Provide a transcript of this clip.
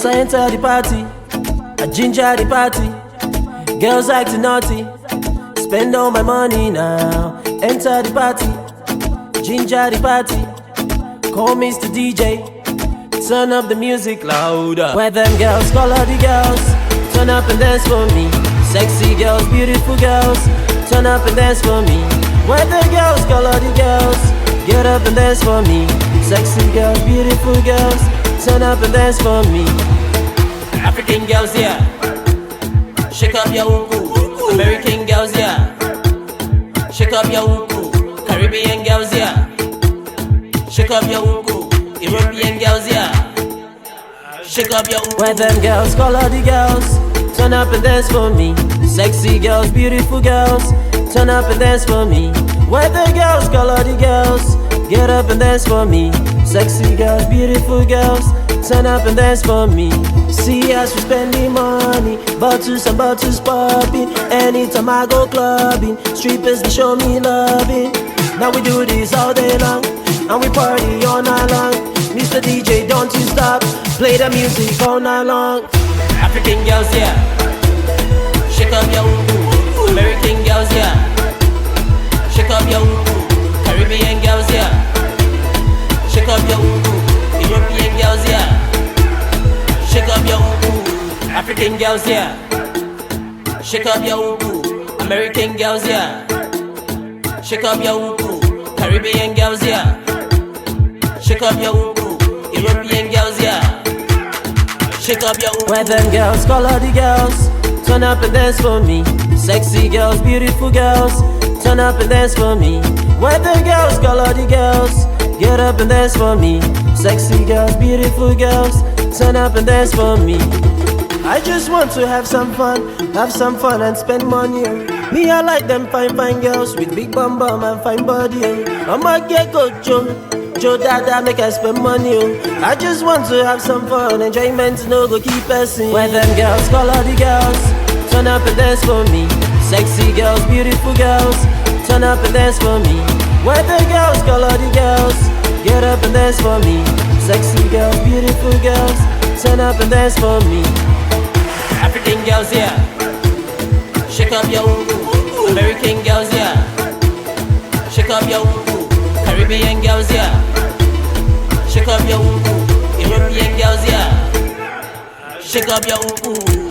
I enter the party, I ginger the party. Girls acting naughty, spend all my money now. Enter the party, ginger the party. Call Mr. DJ, turn up the music louder. Where them girls, call all the girls, turn up and dance for me. Sexy girls, beautiful girls, turn up and dance for me. Where the girls, call all the girls, get up and dance for me. Sexy girls, beautiful girls, turn up and dance for me. African girls, yeah, shake up your uku. American girls, yeah, shake up your uku. Caribbean girls, yeah, shake up your uku. European girls, yeah, shake up your uku. Where them girls, call all the girls, turn up and dance for me. Sexy girls, beautiful girls, turn up and dance for me. Where the girls, call all the girls, get up and dance for me. Sexy girls, beautiful girls, turn up and dance for me. See us, we spending money, bottles and bottles popping. Anytime I go clubbing, strippers they show me loving. Now we do this all day long, and we party all night long. Mr. DJ, don't you stop, play the music all night long. African girls, yeah, shake up your uku. American girls, yeah, shake up your uku. Caribbean girls, yeah, shake up your uku. European girls, yeah, shake up your uku. African girls, yeah, shake up your uku. American girls, yeah, shake up your uku. Caribbean girls, yeah, shake up your uku. European girls, yeah, shake up your uku. Where them girls, call all the girls, turn up and dance for me. Sexy girls, beautiful girls, turn up and dance for me. Where the girls, call all the girls, get up and dance for me. Sexy girls, beautiful girls, turn up and dance for me. I just want to have some fun and spend money. Me, I like them fine girls with big bum and fine body. I'ma get go Joe Dada, make I spend money. I just want to have some fun, enjoyment, no go keep passing. Where them girls, call all the girls, turn up and dance for me. Sexy girls, beautiful girls, turn up and dance for me. Where the girls, call all the girls, get up and dance for me. Sexy girls, beautiful girls, turn up and dance for me. African girls, yeah, shake up your uku. American girls, yeah, shake up your uku. Caribbean girls, yeah, shake up your uku. European girls, yeah, shake up your uku.